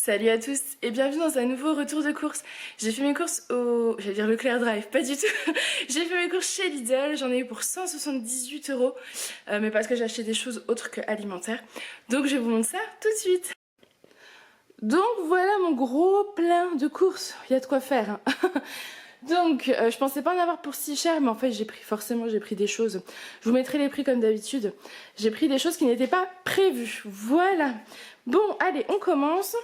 Salut à tous et bienvenue dans un nouveau retour de course. J'ai fait mes courses au... j'allais dire Leclerc Drive, pas du tout. J'ai fait mes courses chez Lidl, j'en ai eu pour 178 €, mais parce que j'ai acheté des choses autres que alimentaires. Donc je vous montre ça tout de suite. Donc voilà mon gros plein de courses, il y a de quoi faire. Hein. Donc je pensais pas en avoir pour si cher, mais en fait j'ai pris des choses. Je vous mettrai les prix comme d'habitude. J'ai pris des choses qui n'étaient pas prévues. Voilà. Bon allez, on commence.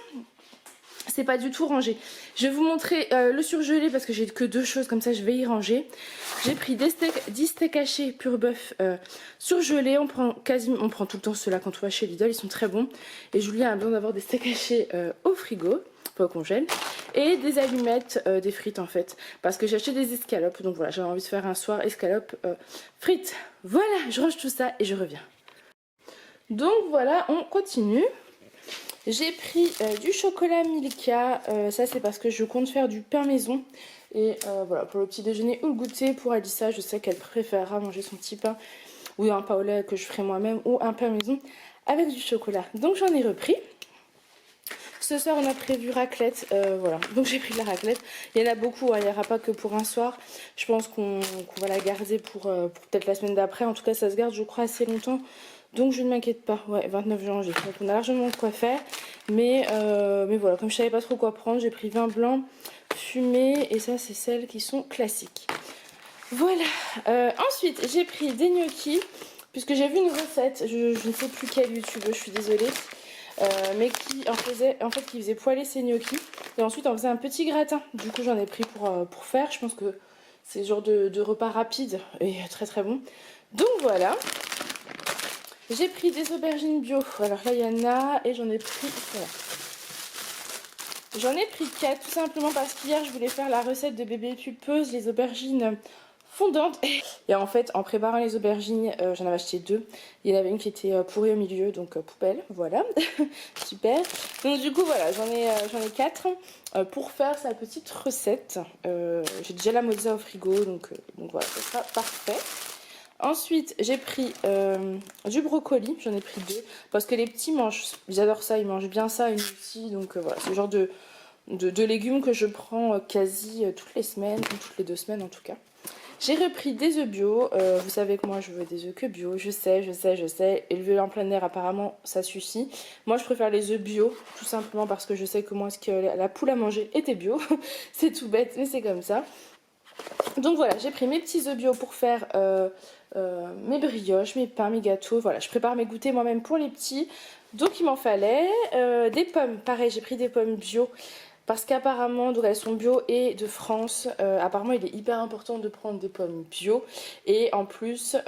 C'est pas du tout rangé. Je vais vous montrer le surgelé parce que j'ai que deux choses, comme ça je vais y ranger. J'ai pris 10 steaks hachés pur bœuf surgelés. On prend tout le temps ceux-là quand on va chez Lidl, ils sont très bons. Et Julien a besoin d'avoir des steaks hachés au frigo, pas au congèle. Et des allumettes, des frites en fait. Parce que j'ai acheté des escalopes, donc voilà, j'avais envie de faire un soir escalopes frites. Voilà, je range tout ça et je reviens. Donc voilà, on continue. J'ai pris du chocolat Milka, ça c'est parce que je compte faire du pain maison. Et voilà, pour le petit déjeuner ou le goûter, pour Alissa, je sais qu'elle préférera manger son petit pain ou un pain au lait que je ferai moi-même ou un pain maison avec du chocolat. Donc j'en ai repris. Ce soir on a prévu raclette, voilà, donc j'ai pris de la raclette. Il y en a beaucoup, hein. Il n'y aura pas que pour un soir. Je pense qu'on va la garder pour peut-être la semaine d'après. En tout cas ça se garde je crois assez longtemps. Donc je ne m'inquiète pas, ouais, 29 janvier. Donc on a largement de quoi faire. Mais voilà, comme je savais pas trop quoi prendre, j'ai pris vin blanc, fumé. Et ça c'est celles qui sont classiques. Voilà. Ensuite j'ai pris des gnocchis. Puisque j'ai vu une recette, je ne sais plus quelle youtubeuse, je suis désolée. Mais qui faisait poêler ses gnocchis. Et ensuite on faisait un petit gratin. Du coup j'en ai pris pour faire. Je pense que c'est le genre de repas rapide et très très bon. Donc voilà. J'ai pris des aubergines bio. Alors là, il y en a et j'en ai pris... Voilà. J'en ai pris 4 tout simplement parce qu'hier, je voulais faire la recette de bébé pulpeuse, les aubergines fondantes. Et en fait, en préparant les aubergines, j'en avais acheté 2. Il y en avait une qui était pourrie au milieu, donc poubelle. Voilà. Super. Donc du coup, voilà, j'en ai 4 pour faire sa petite recette. J'ai déjà la mozza au frigo, donc voilà, ça sera parfait. Ensuite, j'ai pris du brocoli, j'en ai pris 2, parce que les petits mangent, ils adorent ça, ils mangent bien ça, et nous aussi, donc voilà, c'est le genre de légumes que je prends quasi toutes les semaines, ou toutes les 2 semaines en tout cas. J'ai repris des œufs bio, vous savez que moi je veux des œufs que bio, je sais, élever en plein air apparemment ça suffit. Moi je préfère les œufs bio, tout simplement parce que je sais que moi ce que la poule à manger était bio, c'est tout bête, mais c'est comme ça. Donc voilà, j'ai pris mes petits œufs bio pour faire mes brioches, mes pains, mes gâteaux. Voilà, je prépare mes goûters moi-même pour les petits. Donc il m'en fallait des pommes. Pareil, j'ai pris des pommes bio parce qu'apparemment, donc elles sont bio et de France. Apparemment, il est hyper important de prendre des pommes bio. Et en plus,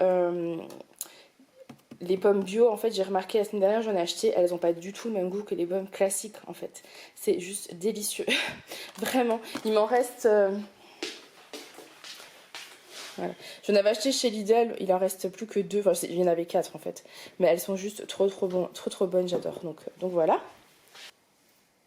les pommes bio, en fait, j'ai remarqué la semaine dernière, j'en ai acheté. Elles n'ont pas du tout le même goût que les pommes classiques, en fait. C'est juste délicieux. Vraiment. Il m'en reste... Voilà. J'en avais acheté chez Lidl, il en reste plus que 2, enfin il y en avait 4 en fait. Mais elles sont juste trop bonnes, j'adore. Donc voilà.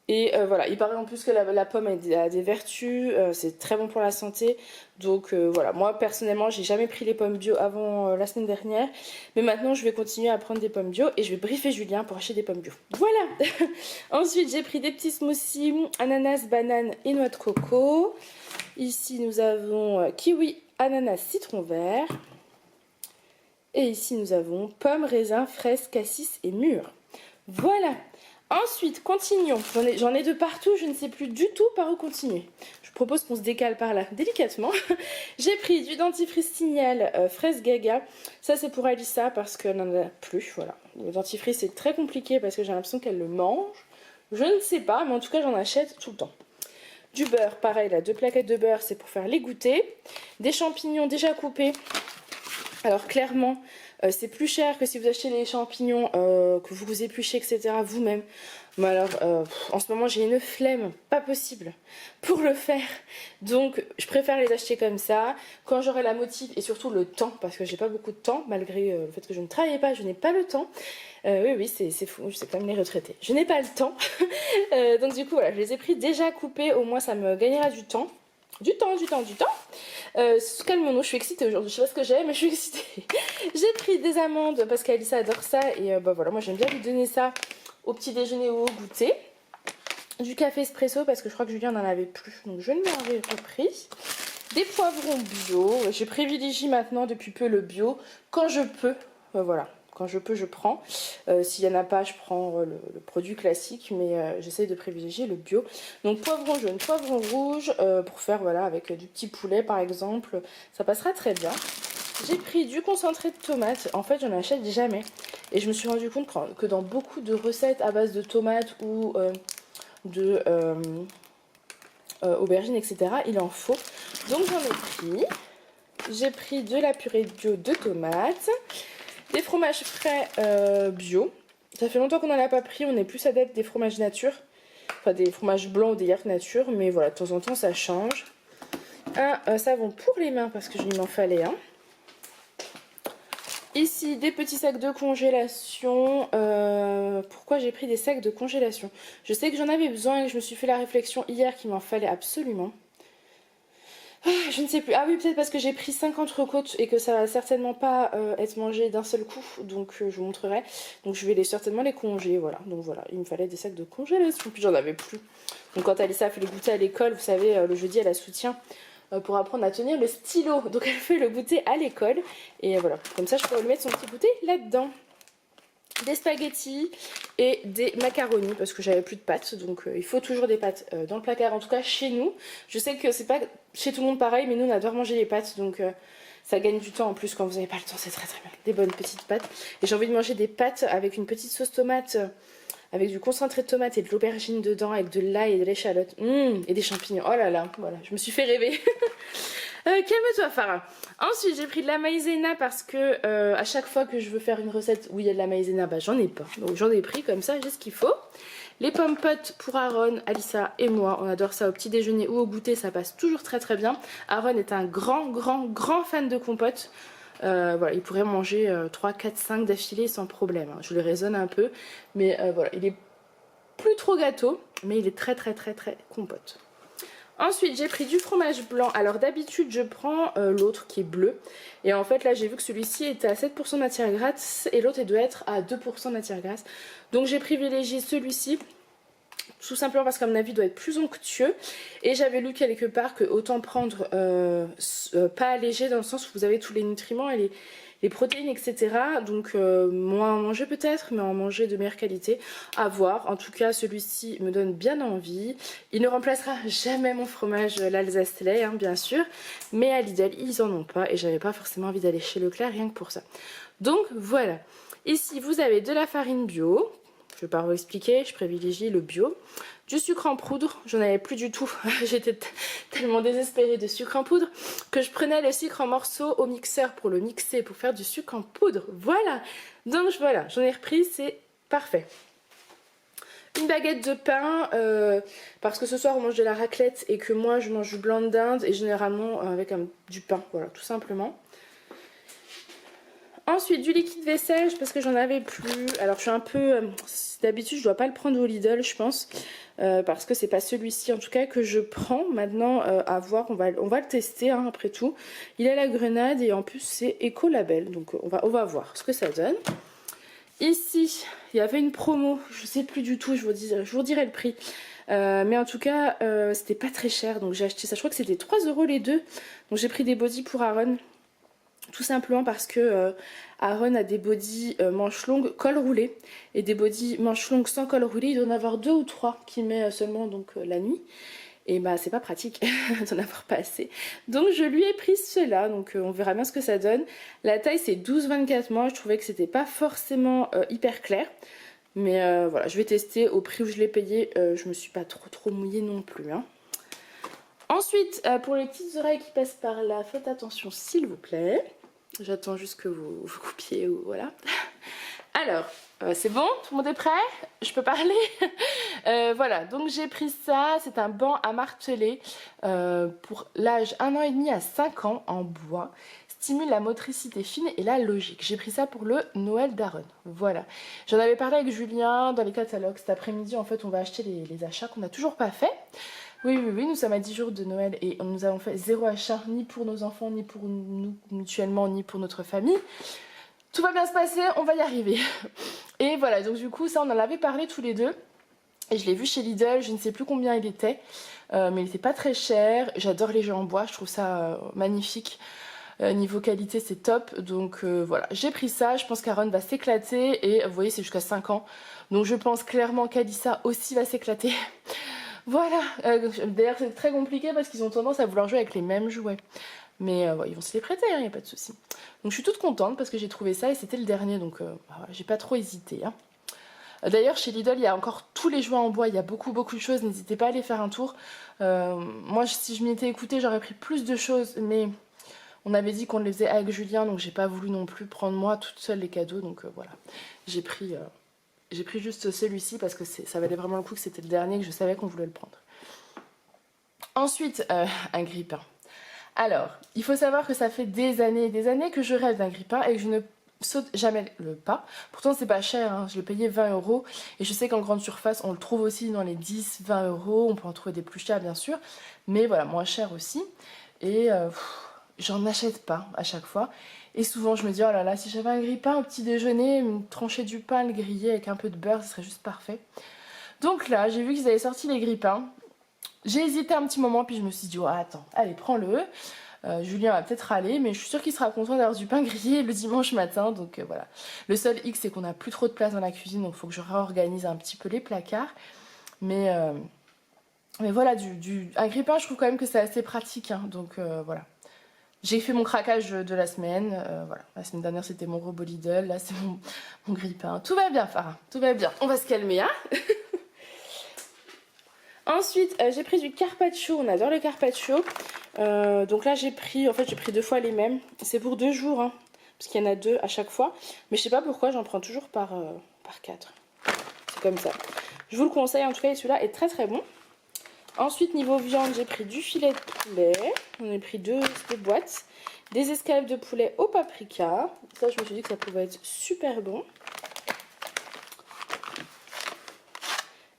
Et voilà, il paraît en plus que la pomme a des vertus, c'est très bon pour la santé. Donc voilà, moi personnellement j'ai jamais pris les pommes bio avant la semaine dernière. Mais maintenant je vais continuer à prendre des pommes bio et je vais briefer Julien pour acheter des pommes bio. Voilà. Ensuite j'ai pris des petits smoothies, ananas, banane et noix de coco. Ici nous avons kiwi, ananas, citron vert. Et ici nous avons pommes, raisins, fraises, cassis et mûres. Voilà. Ensuite, continuons. J'en ai de partout, je ne sais plus du tout par où continuer. Je propose qu'on se décale par là délicatement. J'ai pris du dentifrice Signal fraise gaga. Ça c'est pour Alissa parce qu'elle n'en a plus. Voilà. Le dentifrice c'est très compliqué parce que j'ai l'impression qu'elle le mange. Je ne sais pas, mais en tout cas j'en achète tout le temps. Du beurre, pareil, là, 2 plaquettes de beurre, c'est pour faire les goûters. Des champignons déjà coupés. Alors clairement, c'est plus cher que si vous achetez les champignons, que vous épluchez, etc. vous-même. Mais alors, en ce moment, j'ai une flemme, pas possible, pour le faire. Donc, je préfère les acheter comme ça. Quand j'aurai la motive et surtout le temps, parce que j'ai pas beaucoup de temps, malgré le fait que je ne travaille pas, je n'ai pas le temps. Oui, c'est fou, je sais quand même les retraités. Je n'ai pas le temps. Donc du coup, voilà, je les ai pris déjà coupés, au moins ça me gagnera du temps. Du temps. Calmons-nous, je suis excitée aujourd'hui, je sais pas ce que j'ai, mais je suis excitée. J'ai pris des amandes parce qu'Alissa adore ça et bah voilà, moi j'aime bien lui donner ça au petit déjeuner ou au goûter. Du café espresso parce que je crois que Julien n'en avait plus, donc je ne l'avais repris. Des poivrons bio, je privilégie maintenant depuis peu le bio quand je peux, voilà. Quand je peux, je prends. S'il n'y en a pas, je prends le produit classique, mais j'essaye de privilégier le bio. Donc poivron jaune, poivron rouge, pour faire voilà avec du petit poulet par exemple, ça passera très bien. J'ai pris du concentré de tomate, en fait j'en achète jamais. Et je me suis rendu compte que dans beaucoup de recettes à base de tomates ou de aubergines, etc., il en faut. Donc j'en ai pris. J'ai pris de la purée bio de tomates. Des fromages frais bio. Ça fait longtemps qu'on n'en a pas pris, on est plus adepte des fromages nature. Enfin des fromages blancs ou des yaourts nature, mais voilà, de temps en temps ça change. Un savon pour les mains parce que je m'en fallait un. Ici des petits sacs de congélation. Pourquoi j'ai pris des sacs de congélation? Je sais que j'en avais besoin et que je me suis fait la réflexion hier qu'il m'en fallait absolument. Je ne sais plus. Ah oui, peut-être parce que j'ai pris 50 entrecôtes et que ça va certainement pas être mangé d'un seul coup. Donc je vous montrerai. Donc je vais certainement les congeler. Voilà. Donc voilà, il me fallait des sacs de congélation. Puis j'en avais plus. Donc quand Alissa a fait le goûter à l'école, vous savez, le jeudi elle a soutien pour apprendre à tenir le stylo. Donc elle fait le goûter à l'école. Et voilà. Comme ça je pourrais lui mettre son petit goûter là-dedans. Des spaghettis et des macaronis parce que j'avais plus de pâtes, donc il faut toujours des pâtes dans le placard, en tout cas chez nous. Je sais que c'est pas chez tout le monde pareil, mais nous on adore manger les pâtes, donc ça gagne du temps en plus quand vous n'avez pas le temps, c'est très très bien. Des bonnes petites pâtes. Et j'ai envie de manger des pâtes avec une petite sauce tomate, avec du concentré de tomate et de l'aubergine dedans, avec de l'ail et de l'échalote, et des champignons. Oh là là, voilà, je me suis fait rêver. Calme-toi Farah. Ensuite j'ai pris de la maïzena parce que à chaque fois que je veux faire une recette où il y a de la maïzena, bah j'en ai pas. Donc j'en ai pris comme ça, j'ai ce qu'il faut. Les pommes potes pour Aaron, Alissa et moi, on adore ça au petit déjeuner ou au goûter, ça passe toujours très très bien. Aaron est un grand fan de compote. Voilà, il pourrait manger 3, 4, 5 d'affilée sans problème. Hein. Je le raisonne un peu, mais voilà, il est plus trop gâteau, mais il est très compote. Ensuite j'ai pris du fromage blanc. Alors d'habitude je prends l'autre qui est bleu. Et en fait là j'ai vu que celui-ci était à 7% de matière grasse et l'autre il doit être à 2% de matière grasse. Donc j'ai privilégié celui-ci. Tout simplement parce qu'à mon avis il doit être plus onctueux. Et j'avais lu quelque part que autant prendre pas allégé dans le sens où vous avez tous les nutriments et les protéines, etc. Donc moins en manger peut-être, mais en manger de meilleure qualité. À voir. En tout cas, celui-ci me donne bien envie. Il ne remplacera jamais mon fromage l'Alsace-Lait, hein, bien sûr. Mais à Lidl, ils en ont pas. Et j'avais pas forcément envie d'aller chez Leclerc rien que pour ça. Donc voilà. Ici, vous avez de la farine bio. Je ne vais pas vous expliquer, je privilégie le bio. Du sucre en poudre, j'en avais plus du tout. J'étais tellement désespérée de sucre en poudre que je prenais le sucre en morceaux au mixeur pour le mixer, pour faire du sucre en poudre. Voilà. Donc voilà, j'en ai repris, c'est parfait. Une baguette de pain, parce que ce soir on mange de la raclette et que moi je mange du blanc de dinde et généralement avec du pain, voilà, tout simplement. Ensuite du liquide vaisselle parce que j'en avais plus. Alors je suis un peu... D'habitude je dois pas le prendre au Lidl je pense. Parce que c'est pas celui-ci en tout cas que je prends. Maintenant à voir, on va le tester hein, après tout. Il a la grenade et en plus c'est écolabel. Donc on va voir ce que ça donne. Ici il y avait une promo. Je sais plus du tout, je vous dirai le prix. Mais en tout cas c'était pas très cher. Donc j'ai acheté ça. Je crois que c'était 3 € les deux. Donc j'ai pris des bodys pour Aaron. Tout simplement parce que Aaron a des bodys manches longues col roulé et des bodys manches longues sans col roulé. Il doit en avoir 2 ou 3 qu'il met seulement donc la nuit. Et bah c'est pas pratique d'en avoir pas assez. Donc je lui ai pris cela. Donc on verra bien ce que ça donne. La taille c'est 12-24 mois. Je trouvais que c'était pas forcément hyper clair. Mais voilà, je vais tester. Au prix où je l'ai payé, je me suis pas trop mouillée non plus. Hein. Ensuite, pour les petites oreilles qui passent par là, faites attention s'il vous plaît. J'attends juste que vous coupiez ou voilà. Alors, c'est bon? Tout le monde est prêt? Je peux parler? Voilà, donc j'ai pris ça. C'est un banc à marteler pour l'âge 1 an et demi à 5 ans en bois. Stimule la motricité fine et la logique. J'ai pris ça pour le Noël d'Aaron. Voilà. J'en avais parlé avec Julien dans les catalogues. Cet après-midi, en fait, on va acheter les achats qu'on n'a toujours pas fait. Oui, nous sommes à 10 jours de Noël et nous avons fait 0 achat, ni pour nos enfants, ni pour nous mutuellement, ni pour notre famille. Tout va bien se passer, on va y arriver. Et voilà, donc du coup, ça on en avait parlé tous les deux. Et je l'ai vu chez Lidl, je ne sais plus combien il était, mais il n'était pas très cher. J'adore les jeux en bois, je trouve ça magnifique. Niveau qualité c'est top, donc voilà, j'ai pris ça, je pense qu'Aaron va s'éclater et vous voyez c'est jusqu'à 5 ans, donc je pense clairement qu'Alissa aussi va s'éclater. Voilà, d'ailleurs c'est très compliqué parce qu'ils ont tendance à vouloir jouer avec les mêmes jouets, mais ouais, ils vont se les prêter, il n'y a pas de souci. Donc je suis toute contente parce que j'ai trouvé ça et c'était le dernier, donc voilà, j'ai pas trop hésité. Hein. D'ailleurs chez Lidl il y a encore tous les jouets en bois, il y a beaucoup de choses, n'hésitez pas à aller faire un tour. Moi si je m'y étais écoutée j'aurais pris plus de choses, mais... On avait dit qu'on les faisait avec Julien, donc j'ai pas voulu non plus prendre moi toute seule les cadeaux, donc voilà. J'ai pris juste celui-ci parce que ça valait vraiment le coup, que c'était le dernier, que je savais qu'on voulait le prendre. Ensuite, un grille-pain. Alors, il faut savoir que ça fait des années et des années que je rêve d'un grille-pain et que je ne saute jamais le pas. Pourtant c'est pas cher, hein. Je l'ai payé 20 € et je sais qu'en grande surface on le trouve aussi dans les 10-20 €, on peut en trouver des plus chers bien sûr, mais voilà, moins cher aussi. Et... j'en achète pas à chaque fois. Et souvent je me dis, oh là là, si j'avais un grille-pain au petit déjeuner, une tranchée du pain, le griller avec un peu de beurre, ce serait juste parfait. Donc là, j'ai vu qu'ils avaient sorti les grille-pains. J'ai hésité un petit moment, puis je me suis dit, oh, attends, allez, prends-le. Julien va peut-être râler, mais je suis sûre qu'il sera content d'avoir du pain grillé le dimanche matin. Donc voilà. Le seul hic, c'est qu'on n'a plus trop de place dans la cuisine, donc il faut que je réorganise un petit peu les placards. Mais voilà, un grille-pain, je trouve quand même que c'est assez pratique. Hein, donc voilà. J'ai fait mon craquage de la semaine, voilà. La semaine dernière c'était mon robot Lidl, là c'est mon grille-pain. Tout va bien Farah, tout va bien. On va se calmer, hein. Ensuite j'ai pris du carpaccio, on adore le carpaccio. Donc là j'ai pris 2 fois les mêmes. C'est pour 2 jours, hein, parce qu'il y en a 2 à chaque fois. Mais je sais pas pourquoi j'en prends toujours par 4. C'est comme ça. Je vous le conseille en tout cas, et celui-là est très très bon. Ensuite, niveau viande, j'ai pris du filet de poulet. On a pris 2 boîtes. Des escalopes de poulet au paprika. Ça, je me suis dit que ça pouvait être super bon.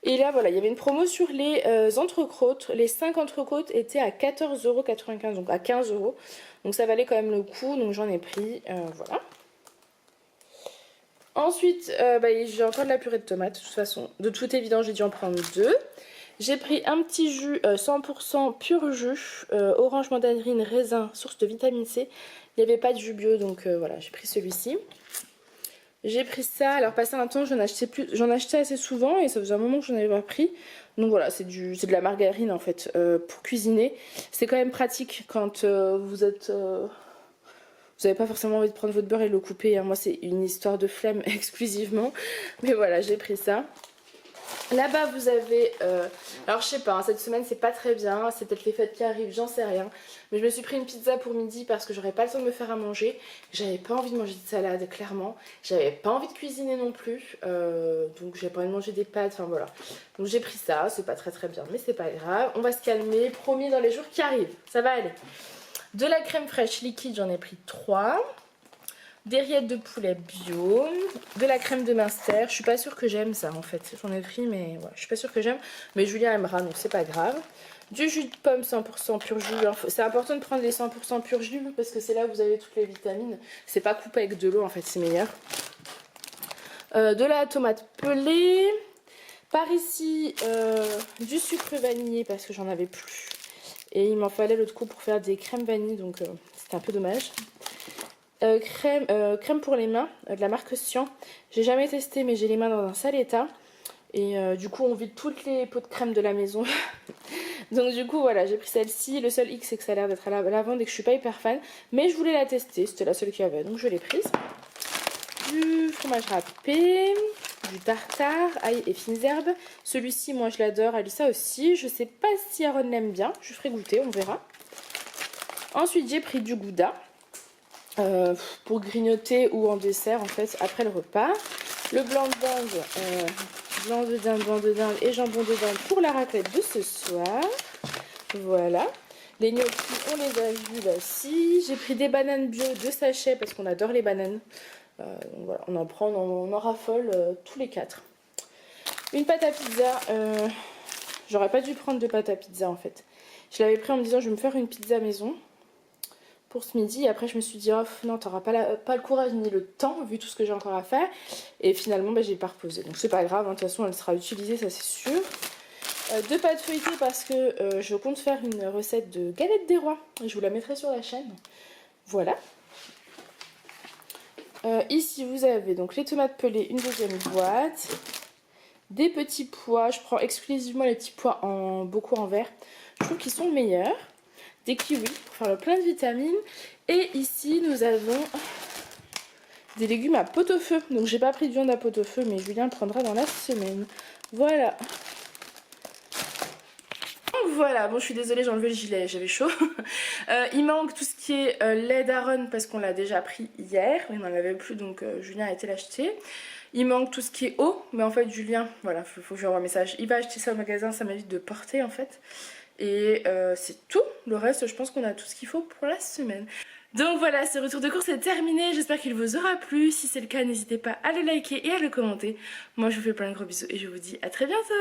Et là, voilà, il y avait une promo sur les entrecôtes. Les 5 entrecôtes étaient à 14,95 €, donc à 15 €. Donc ça valait quand même le coup, donc j'en ai pris, voilà. Ensuite, j'ai encore de la purée de tomates, de toute façon. De toute évidence, j'ai dû en prendre 2. J'ai pris un petit jus 100% pur jus, orange, mandarine, raisin, source de vitamine C. Il n'y avait pas de jus bio, donc voilà, j'ai pris celui-ci. J'ai pris ça, alors passé un temps, j'en achetais assez souvent et ça faisait un moment que j'en avais pas pris. Donc voilà, c'est de la margarine en fait, pour cuisiner. C'est quand même pratique quand vous n'avez pas forcément envie de prendre votre beurre et de le couper. Hein. Moi, c'est une histoire de flemme exclusivement. Mais voilà, j'ai pris ça. Là-bas vous avez, alors je sais pas, hein, cette semaine c'est pas très bien, c'est peut-être les fêtes qui arrivent, j'en sais rien. Mais je me suis pris une pizza pour midi parce que j'aurais pas le temps de me faire à manger. J'avais pas envie de manger de salade, clairement. J'avais pas envie de cuisiner non plus, donc j'avais pas envie de manger des pâtes, enfin voilà. Donc j'ai pris ça, c'est pas très bien, mais c'est pas grave. On va se calmer, promis dans les jours qui arrivent, ça va aller. De la crème fraîche liquide, j'en ai pris 3. Des rillettes de poulet bio, de la crème de Minster. Je suis pas sûre que j'aime ça en fait. J'en ai pris mais ouais, je suis pas sûre que j'aime. Mais Julien aimera donc c'est pas grave. Du jus de pomme 100% pur jus. C'est important de prendre les 100% pur jus parce que c'est là où vous avez toutes les vitamines. C'est pas coupé avec de l'eau en fait, c'est meilleur. De la tomate pelée. Par ici, du sucre vanillé parce que j'en avais plus. Et il m'en fallait l'autre coup pour faire des crèmes vanille donc c'était un peu dommage. Crème pour les mains de la marque Sian. J'ai jamais testé mais j'ai les mains dans un sale état. Et du coup on vide toutes les pots de crème de la maison. Donc du coup voilà, j'ai pris celle-ci. Le seul hic c'est que ça a l'air d'être à la lavande et que je suis pas hyper fan. Mais je voulais la tester, c'était la seule qu'il y avait donc je l'ai prise. Du fromage râpé, du tartare, ail et fines herbes. Celui-ci moi je l'adore, Alissa aussi. Je sais pas si Aaron l'aime bien, je ferai goûter, on verra. Ensuite j'ai pris du gouda. Pour grignoter ou en dessert en fait après le repas. Le blanc de dinde, blanc de dinde et jambon de dinde pour la raclette de ce soir. Voilà. Les gnocchis on les a vus là aussi. J'ai pris des bananes bio, 2 sachets parce qu'on adore les bananes. Donc voilà, on en prend, on en raffole tous les 4. Une pâte à pizza. J'aurais pas dû prendre de pâte à pizza en fait. Je l'avais pris en me disant je vais me faire une pizza maison. pour ce midi. Après je me suis dit oh non, t'auras pas le courage ni le temps vu tout ce que j'ai encore à faire. Et finalement j'ai pas reposé. Donc c'est pas grave, hein, de toute façon elle sera utilisée, ça c'est sûr. Deux pâtes feuilletées parce que je compte faire une recette de galette des rois. Je vous la mettrai sur la chaîne. Voilà. Ici vous avez donc les tomates pelées, une deuxième boîte. Des petits pois, je prends exclusivement les petits pois beaucoup en vert. Je trouve qu'ils sont meilleurs. Des kiwis pour faire le plein de vitamines. Et ici nous avons des légumes à pot-au-feu. Donc j'ai pas pris de viande à pot-au-feu, mais Julien le prendra dans la semaine. Voilà. Donc voilà, bon je suis désolée, j'ai enlevé le gilet, j'avais chaud. Il manque tout ce qui est lait d'Aaron parce qu'on l'a déjà pris hier. Il n'en avait plus donc Julien a été l'acheter. Il manque tout ce qui est eau, mais en fait Julien, voilà, faut que je lui envoie un message. Il va acheter ça au magasin, ça m'évite de porter en fait. Et c'est tout, le reste je pense qu'on a tout ce qu'il faut pour la semaine. Donc voilà, ce retour de course est terminé, j'espère qu'il vous aura plu. Si c'est le cas, n'hésitez pas à le liker et à le commenter. Moi je vous fais plein de gros bisous et je vous dis à très bientôt.